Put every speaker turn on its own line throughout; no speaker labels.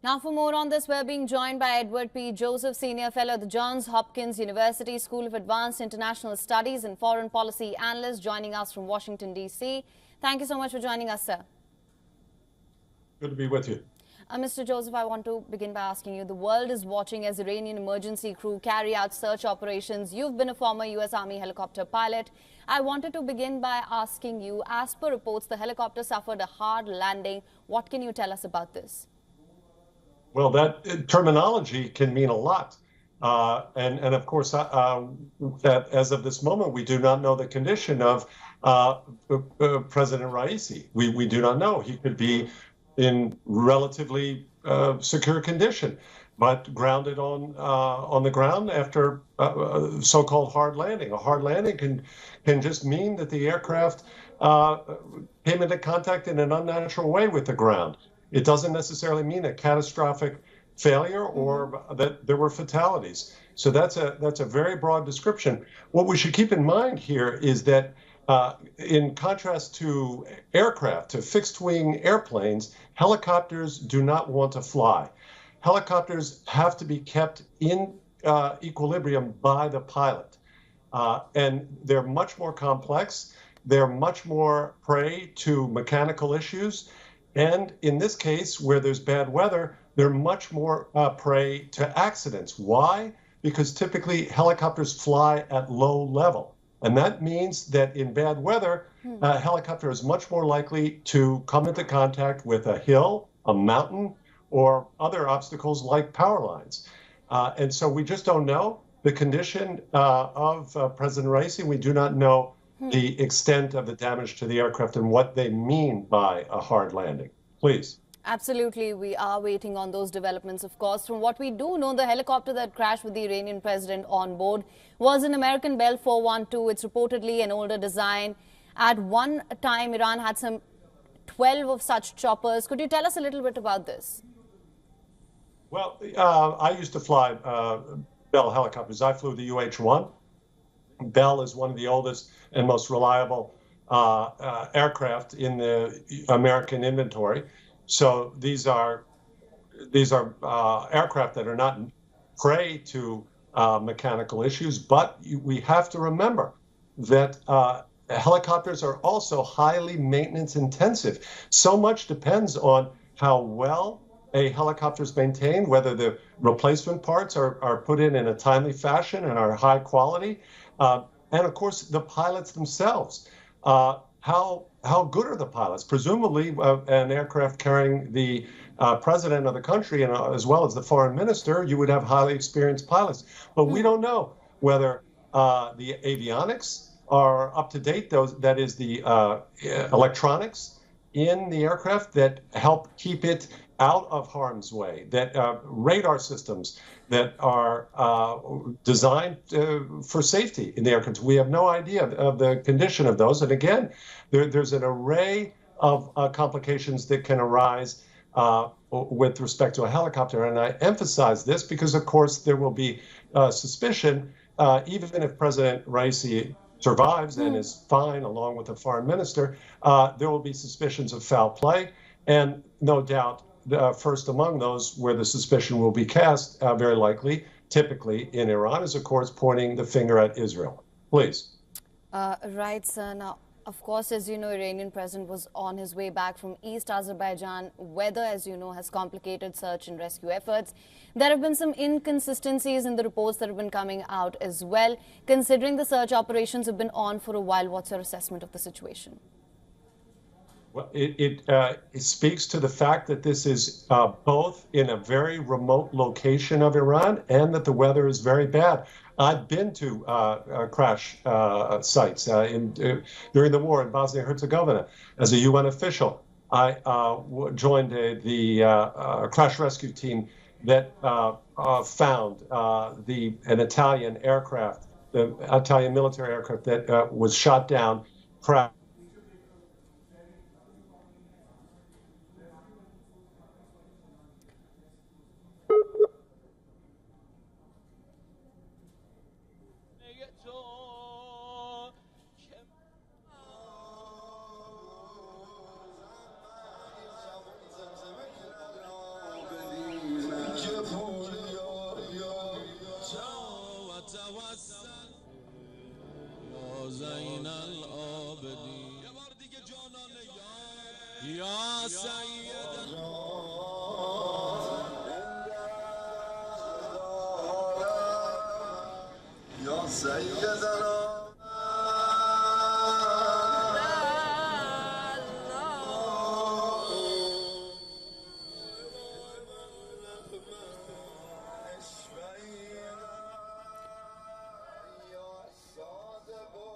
Now for more on this, we're being joined by Edward P. Joseph, Senior Fellow at the Johns Hopkins University School of Advanced International Studies and Foreign Policy Analyst, joining us from Washington, D.C. Thank you so much for joining us, sir.
Good to be with you.
Mr. Joseph, I want to begin by asking you, the world is watching as Iranian emergency crew carry out search operations. You've been a former U.S. Army helicopter pilot. I wanted to begin by asking you, as per reports, the helicopter suffered a hard landing. What can you tell us about this?
Well, that terminology can mean a lot. And of course, that as of this moment, we do not know the condition of President Raisi. We do not know. He could be in relatively secure condition, but grounded on the ground after a so-called hard landing. A hard landing can just mean that the aircraft came into contact in an unnatural way with the ground. It doesn't necessarily mean a catastrophic failure or that there were fatalities. So that's a very broad description. What we should keep in mind here is that in contrast to aircraft, to fixed-wing airplanes, helicopters do not want to fly. Helicopters have to be kept in equilibrium by the pilot. And they're much more complex. They're much more prey to mechanical issues. And in this case, where there's bad weather, they're much more prey to accidents. Why? Because typically helicopters fly at low level. And that means that in bad weather, a helicopter is much more likely to come into contact with a hill, a mountain, or other obstacles like power lines. And so we just don't know the condition of President Raisi. We do not know the extent of the damage to the aircraft and what they mean by a hard landing. Please.
Absolutely. We are waiting on those developments, of course. From what we do know, the helicopter that crashed with the Iranian president on board was an American Bell 412. It's reportedly an older design. At one time, Iran had some 12 of such choppers. Could you tell us a little bit about this?
Well, I used to fly Bell helicopters. I flew the UH-1. Bell is one of the oldest and most reliable aircraft in the American inventory. So these are aircraft that are not prey to mechanical issues, but we have to remember that helicopters are also highly maintenance intensive. So much depends on how well a helicopter is maintained, whether the replacement parts are put in a timely fashion and are high quality. And of course, the pilots themselves. How good are the pilots? Presumably, an aircraft carrying the president of the country and as well as the foreign minister, you would have highly experienced pilots. But we don't know whether the avionics are up to date. That is the electronics in the aircraft that help keep it out of harm's way, that radar systems that are designed for safety in the aircraft. We have no idea of the condition of those. And again, there's an array of complications that can arise with respect to a helicopter. And I emphasize this because, of course, there will be suspicion, even if President Raisi survives and is fine along with the foreign minister, there will be suspicions of foul play. And no doubt, first among those where the suspicion will be cast, very likely, typically in Iran, is, of course, pointing the finger at Israel. Please.
Right, sir. Now, of course, as you know, Iranian president was on his way back from East Azerbaijan. Weather, as you know, has complicated search and rescue efforts. There have been some inconsistencies in the reports that have been coming out as well. Considering the search operations have been on for a while, what's your assessment of the situation?
Well, it speaks to the fact that this is both in a very remote location of Iran and that the weather is very bad. I've been to crash sites during the war in Bosnia and Herzegovina as a UN official. I joined the crash rescue team that found an Italian aircraft, the Italian military aircraft that was shot down, crashed.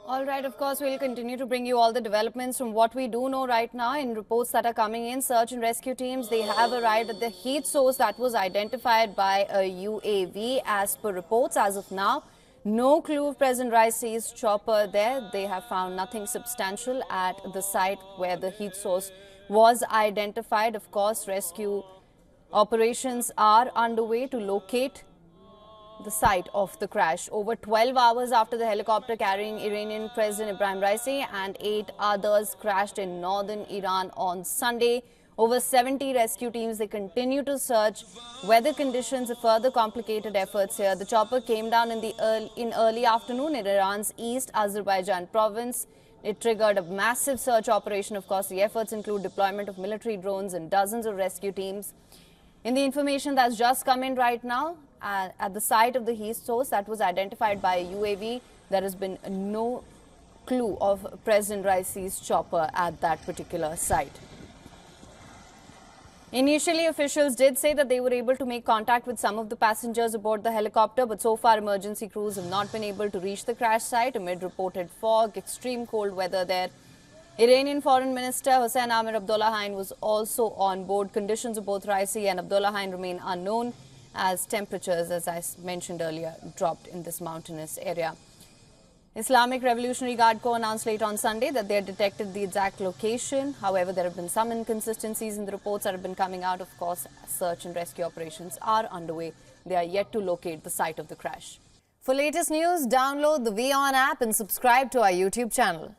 All right, of course, we'll continue to bring you all the developments from what we do know right now in reports that are coming in. Search and rescue teams, they have arrived at the heat source that was identified by a UAV as per reports. As of now, no clue of President Raisi's chopper there. They have found nothing substantial at the site where the heat source was identified. Of course, rescue operations are underway to locate the site of the crash. Over 12 hours after the helicopter carrying Iranian President Ebrahim Raisi and 8 others crashed in northern Iran on Sunday, over 70 rescue teams, they continue to search. Weather conditions have further complicated efforts here. The chopper came down in early afternoon in Iran's East Azerbaijan province. It triggered a massive search operation. Of course, the efforts include deployment of military drones and dozens of rescue teams. In the information that's just come in right now, at the site of the heat source that was identified by a UAV, there has been no clue of President Raisi's chopper at that particular site. Initially, officials did say that they were able to make contact with some of the passengers aboard the helicopter, but so far emergency crews have not been able to reach the crash site amid reported fog, extreme cold weather there. Iranian Foreign Minister Hossein Amirabdollahian was also on board. Conditions of both Raisi and Abdollahian remain unknown as temperatures, as I mentioned earlier, dropped in this mountainous area. Islamic Revolutionary Guard Corps announced late on Sunday that they had detected the exact location. However, there have been some inconsistencies in the reports that have been coming out. Of course, search and rescue operations are underway. They are yet to locate the site of the crash. For latest news, download the WION app and subscribe to our YouTube channel.